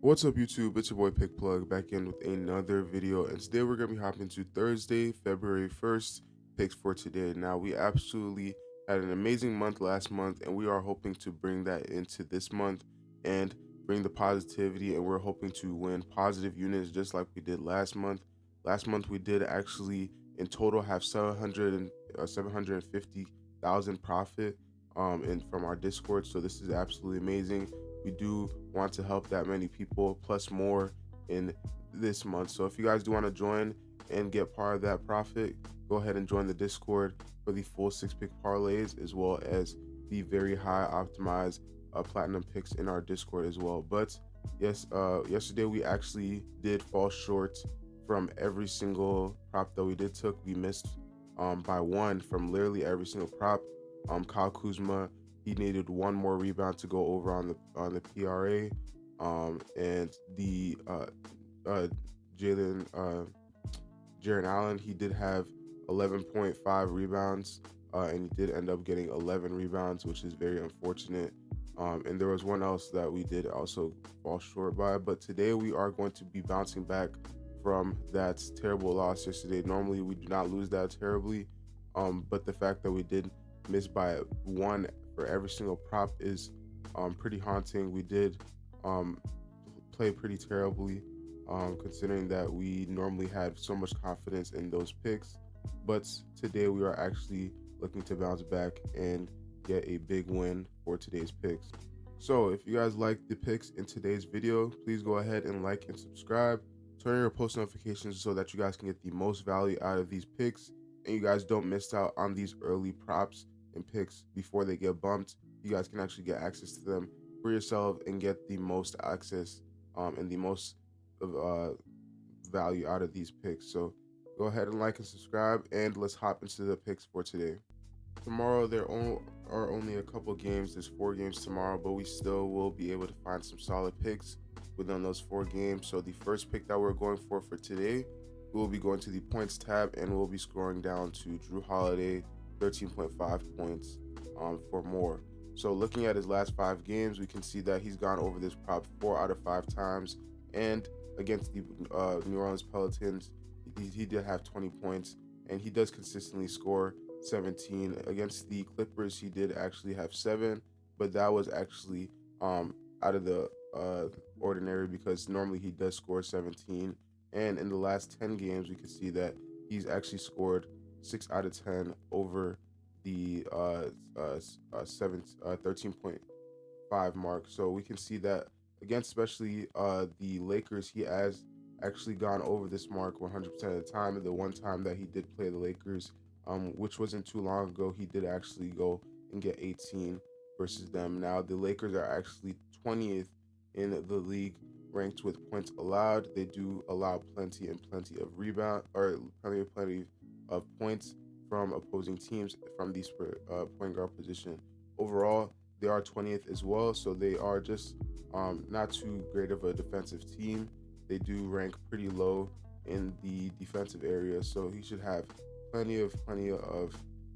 What's up YouTube, it's your boy Pick Plug back in with another video, and today we're going to be hopping to Thursday, February 1st picks for today. Now we absolutely had an amazing month last month, and we are hoping to bring that into this month and bring the positivity, and we're hoping to win positive units just like we did last month. Last month we did actually in total have 750,000 profit in from our Discord, so this is absolutely amazing. We do want to help that many people plus more in this month. So if you guys do want to join and get part of that profit, go ahead and join the Discord for the full 6-pick parlays as well as the very high optimized platinum picks in our Discord as well. But yes, yesterday we actually did fall short from every single prop that we did took. We missed by one from literally every single prop. Kyle Kuzma, he needed one more rebound to go over on the PRA, and the Jalen Jaren Allen, he did have 11.5 rebounds, and he did end up getting 11 rebounds, which is very unfortunate. And there was one else that we did also fall short by, but today we are going to be bouncing back from that terrible loss yesterday. Normally we do not lose that terribly, but the fact that we did miss by one for every single prop is pretty haunting. We did play pretty terribly, considering that we normally had so much confidence in those picks. But today we are actually looking to bounce back and get a big win for today's picks. So if you guys like the picks in today's video, please go ahead and like and subscribe. Turn on your post notifications so that you guys can get the most value out of these picks and you guys don't miss out on these early props and picks before they get bumped. You guys can actually get access to them for yourself and get the most access and the most value out of these picks. So go ahead and like and subscribe, and let's hop into the picks for today. Tomorrow are only a couple games. There's 4 games tomorrow, but we still will be able to find some solid picks within those 4 games. So the first pick that we're going for today, we'll be going to the points tab, and we'll be scoring down to Drew Holiday, 13.5 points for more. So looking at his last 5 games, we can see that he's gone over this prop 4 out of 5 times, and against the New Orleans Pelicans, he did have 20 points, and he does consistently score 17. Against the Clippers, he did actually have 7, but that was actually out of the ordinary because normally he does score 17. And in the last 10 games, we can see that he's actually scored 6 out of 10 over the 13.5 mark. So we can see that against especially the Lakers, he has actually gone over this mark 100% of the time. The one time that he did play the Lakers, which wasn't too long ago, he did actually go and get 18 versus them. Now the Lakers are actually 20th in the league ranked with points allowed. They do allow plenty of rebound, or plenty of points from opposing teams from these point guard position. Overall, they are 20th as well, so they are just not too great of a defensive team. They do rank pretty low in the defensive area, so he should have plenty of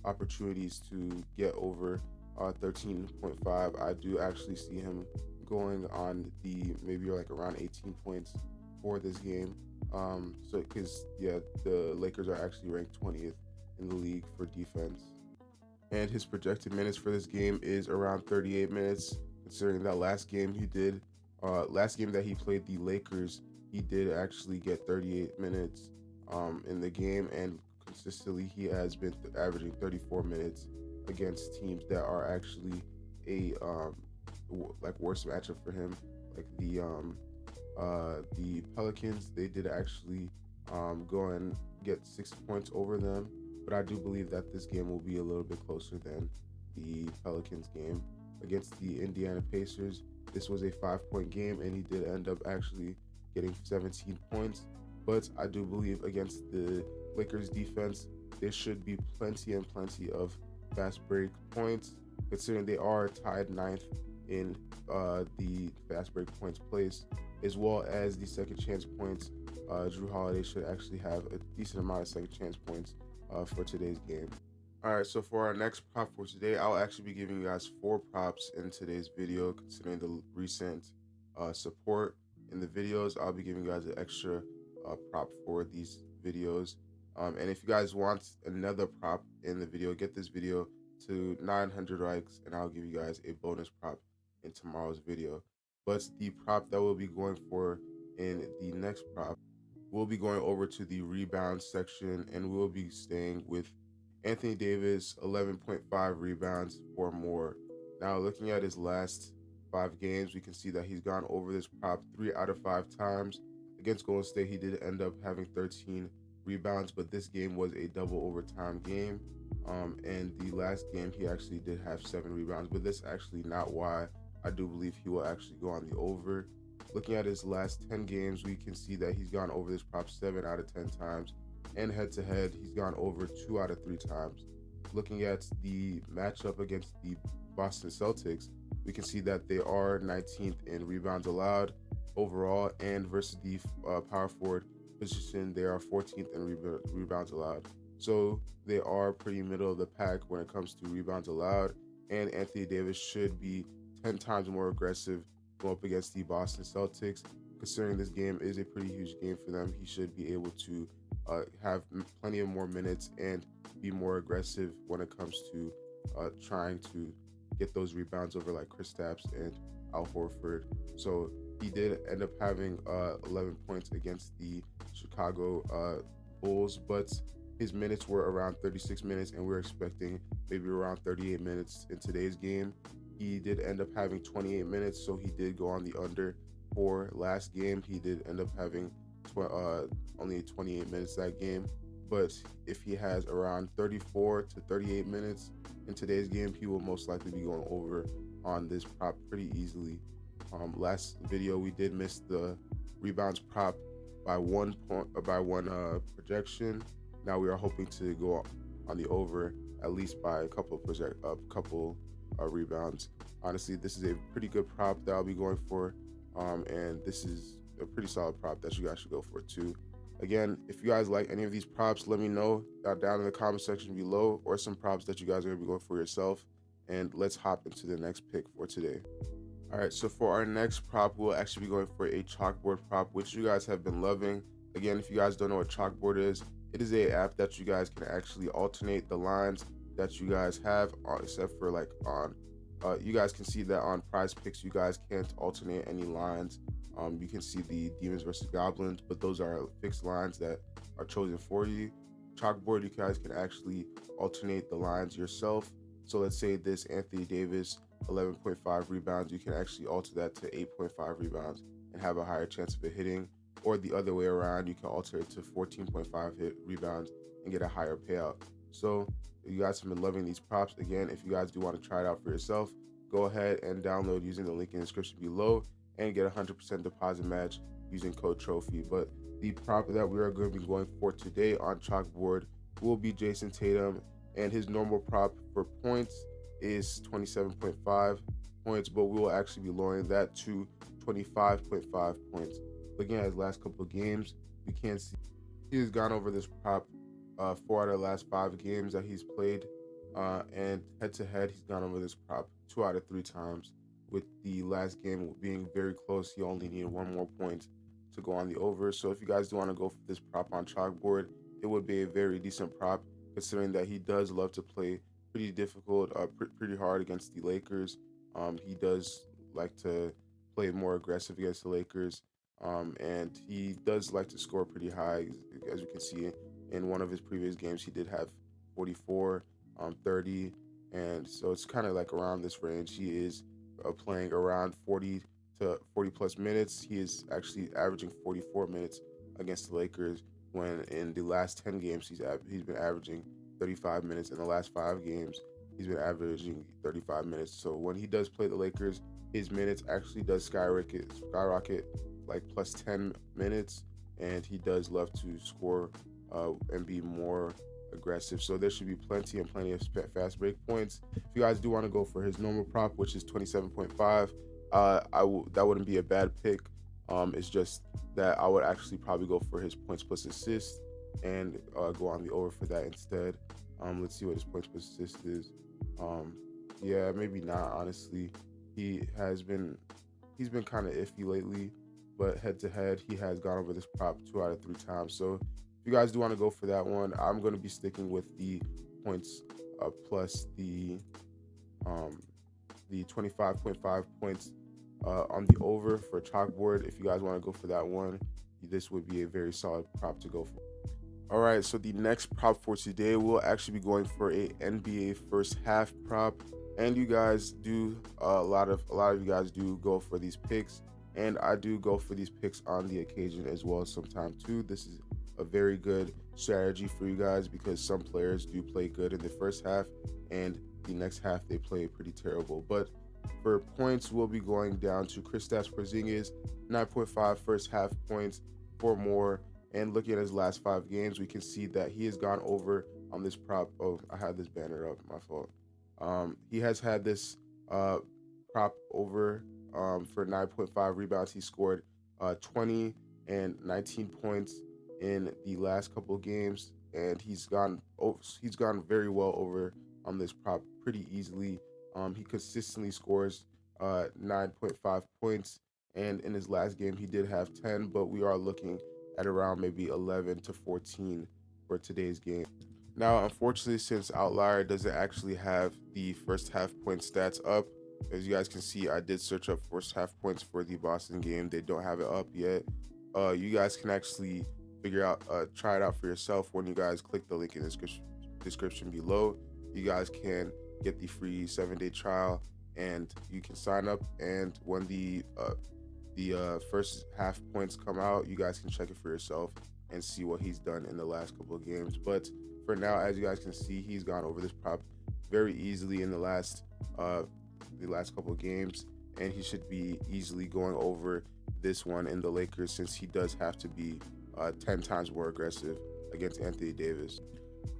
opportunities to get over 13.5. I do actually see him going on the maybe like around 18 points for this game. So because yeah, the Lakers are actually ranked 20th in the league for defense, and his projected minutes for this game is around 38 minutes. Considering that last game that he played the Lakers, he did actually get 38 minutes in the game, and consistently he has been averaging 34 minutes against teams that are actually a like worse matchup for him, like the Pelicans. They did actually go and get 6 points over them, but I do believe that this game will be a little bit closer than the Pelicans game. Against the Indiana Pacers, this was a 5-point game, and he did end up actually getting 17 points. But I do believe against the Lakers defense, there should be plenty of fast break points, considering they are tied 9th in the fast break points place, as well as the second chance points. Drew Holiday should actually have a decent amount of second chance points for today's game. All right, so for our next prop for today, I'll actually be giving you guys 4 props in today's video, considering the recent support in the videos, I'll be giving you guys an extra prop for these videos. And if you guys want another prop in the video, get this video to 900 likes and I'll give you guys a bonus prop in tomorrow's video. But the prop that we'll be going for in the next prop, we'll be going over to the rebound section and we'll be staying with Anthony Davis, 11.5 rebounds or more. Now, looking at his last 5 games, we can see that he's gone over this prop 3 out of 5 times. Against Golden State, he did end up having 13 rebounds, but this game was a double overtime game. And the last game, he actually did have 7 rebounds, but that's actually not why I do believe he will actually go on the over. Looking at his last 10 games, we can see that he's gone over this prop 7 out of 10 times. And head-to-head, he's gone over 2 out of 3 times. Looking at the matchup against the Boston Celtics, we can see that they are 19th in rebounds allowed overall, and versus the power forward position, they are 14th in rebounds allowed. So they are pretty middle of the pack when it comes to rebounds allowed, and Anthony Davis should be 10 times more aggressive going up against the Boston Celtics. Considering this game is a pretty huge game for them, he should be able to have plenty of more minutes and be more aggressive when it comes to trying to get those rebounds over like Kristaps and Al Horford. So he did end up having 11 points against the Chicago Bulls, but his minutes were around 36 minutes, and we're expecting maybe around 38 minutes in today's game. He did end up having 28 minutes, so he did go on the under. For last game, he did end up having only 28 minutes that game. But if he has around 34 to 38 minutes in today's game, he will most likely be going over on this prop pretty easily. Last video, we did miss the rebounds prop by one projection. Now we are hoping to go on the over at least by a couple rebounds. Honestly, this is a pretty good prop that I'll be going for, and this is a pretty solid prop that you guys should go for too. Again, if you guys like any of these props, let me know down in the comment section below, or some props that you guys are going to be going for yourself. And let's hop into the next pick for today. All right, so for our next prop, we'll actually be going for a chalkboard prop, which you guys have been loving. Again, if you guys don't know what chalkboard is, it is a app that you guys can actually alternate the lines that you guys have, except for like on, you guys can see that on Prizepicks, you guys can't alternate any lines. You can see the Demons versus Goblins, but those are fixed lines that are chosen for you. Chalkboard, you guys can actually alternate the lines yourself. So let's say this Anthony Davis 11.5 rebounds, you can actually alter that to 8.5 rebounds and have a higher chance of it hitting. Or the other way around, you can alter it to 14.5 rebounds and get a higher payout. So you guys have been loving these props. Again, if you guys do want to try it out for yourself, go ahead and download using the link in the description below and get a 100% deposit match using code TROPHY. But the prop that we are going to be going for today on Chalkboard will be Jason Tatum, and his normal prop for points is 27.5 points, but we will actually be lowering that to 25.5 points. Looking at his last couple of games, we can see he has gone over this prop 4 out of the last 5 games that he's played, and head-to-head, he's gone over this prop 2 out of 3 times. With the last game being very close, he only needed 1 more point to go on the over. So if you guys do want to go for this prop on Chalkboard, it would be a very decent prop, considering that he does love to play pretty difficult, pretty hard against the Lakers. He does like to play more aggressive against the Lakers, and he does like to score pretty high. As you can see, in one of his previous games, he did have 44, 30, and so it's kind of like around this range. He is playing around 40 to 40 plus minutes. He is actually averaging 44 minutes against the Lakers, when in the last 10 games he's been averaging 35 minutes. In the last 5 games, he's been averaging 35 minutes. So when he does play the Lakers, his minutes actually does skyrocket like plus 10 minutes, and he does love to score and be more aggressive. So there should be plenty of fast break points. If you guys do want to go for his normal prop, which is 27.5, that wouldn't be a bad pick. It's just that I would actually probably go for his points plus assists and go on the over for that instead. Let's see what his points plus assist is. Yeah, maybe not, honestly. He's been kind of iffy lately, but head to head, he has gone over this prop 2 out of 3 times. So if you guys do want to go for that one, I'm going to be sticking with the points plus the 25.5 points on the over for Chalkboard. If you guys want to go for that one, this would be a very solid prop to go for. All right, so the next prop for today, we'll actually be going for a NBA first half prop, and you guys do a lot of you guys do go for these picks, and I do go for these picks on the occasion as well sometimes too. This is a very good strategy for you guys because some players do play good in the first half, and the next half they play pretty terrible. But for points, we'll be going down to Kristaps Porzingis, 9.5 first half points, 4 more. And looking at his last 5 games, we can see that he has gone over on this prop. Oh, I had this banner up, my fault. He has had this prop over for 9.5 rebounds. He scored 20 and 19 points in the last couple of games, and he's gone very well over on this prop pretty easily. He consistently scores 9.5 points, and in his last game he did have 10, but we are looking at around maybe 11 to 14 for today's game. Now, unfortunately, since Outlier doesn't actually have the first half point stats up, as you guys can see, I did search up first half points for the Boston game. They don't have it up yet. You guys can actually try it out for yourself when you guys click the link in the description below. You guys can get the free 7-day trial, and you can sign up, and when the first half points come out, you guys can check it for yourself and see what he's done in the last couple of games. But for now, as you guys can see, he's gone over this prop very easily in the last couple of games, and he should be easily going over this one in the Lakers, since he does have to be 10 times more aggressive against Anthony Davis.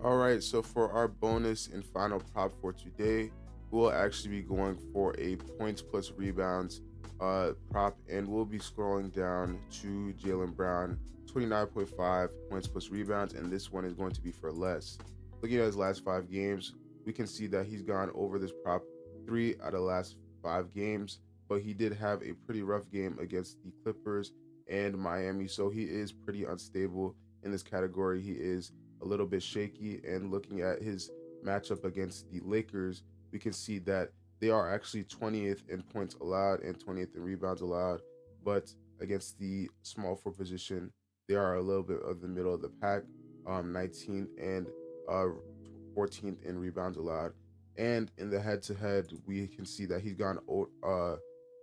All right, so for our bonus and final prop for today, we'll actually be going for a points plus rebounds prop, and we'll be scrolling down to Jaylen Brown, 29.5 points plus rebounds, and this one is going to be for less. Looking at his last 5 games, we can see that he's gone over this prop 3 out of the last 5 games, but he did have a pretty rough game against the Clippers and Miami, so he is pretty unstable in this category. He is a little bit shaky, and looking at his matchup against the Lakers, we can see that they are actually 20th in points allowed and 20th in rebounds allowed, but against the small forward position, they are a little bit of the middle of the pack, 19th and 14th in rebounds allowed. And in the head-to-head, we can see that he's gone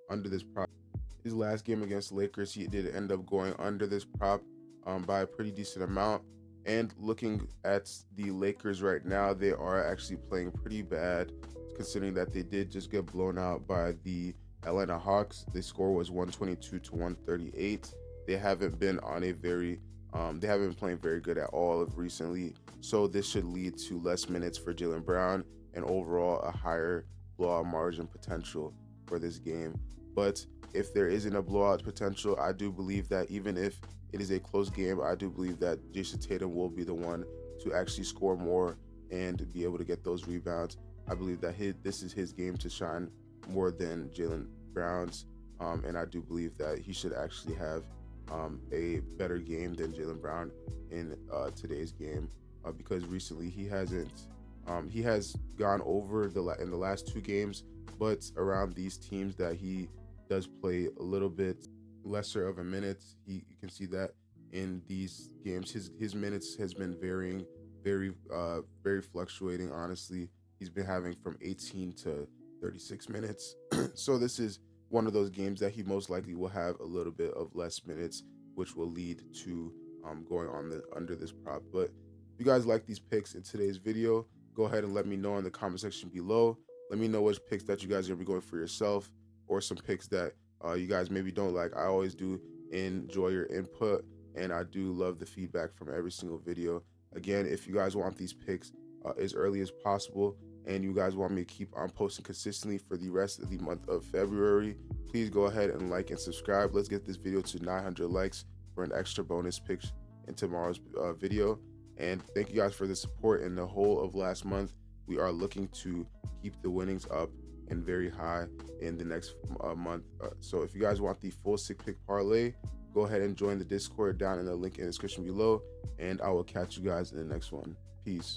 under this prop. His last game against the Lakers, he did end up going under this prop by a pretty decent amount. And looking at the Lakers right now, they are actually playing pretty bad, considering that they did just get blown out by the Atlanta Hawks. The score was 122 to 138. They haven't been on a very they haven't been playing very good at all of recently, so this should lead to less minutes for Jaylen Brown and overall a higher blowout margin potential for this game. But if there isn't a blowout potential, I do believe that even if it is a close game, I do believe that Jason Tatum will be the one to actually score more and be able to get those rebounds. I believe that this is his game to shine more than Jaylen Brown's, and I do believe that he should actually have a better game than Jaylen Brown in today's game, because recently he hasn't. He has gone over in the last 2 games, but around these teams that he does play a little bit lesser of a minutes. You can see that in these games, his minutes has been varying, very fluctuating. Honestly, he's been having from 18 to 36 minutes. So this is one of those games that he most likely will have a little bit of less minutes, which will lead to going on under this prop. But if you guys like these picks in today's video, go ahead and let me know in the comment section below. Let me know which picks that you guys are gonna be going for yourself, or some picks that you guys maybe don't like. I always do enjoy your input, and I do love the feedback from every single video. Again, if you guys want these picks as early as possible, and you guys want me to keep on posting consistently for the rest of the month of February, please go ahead and like and subscribe. Let's get this video to 900 likes for an extra bonus pick in tomorrow's video. And thank you guys for the support in the whole of last month. We are looking to keep the winnings up and very high in the next month. So if you guys want the full 6-pick parlay, go ahead and join the Discord down in the link in the description below, and I will catch you guys in the next one. Peace.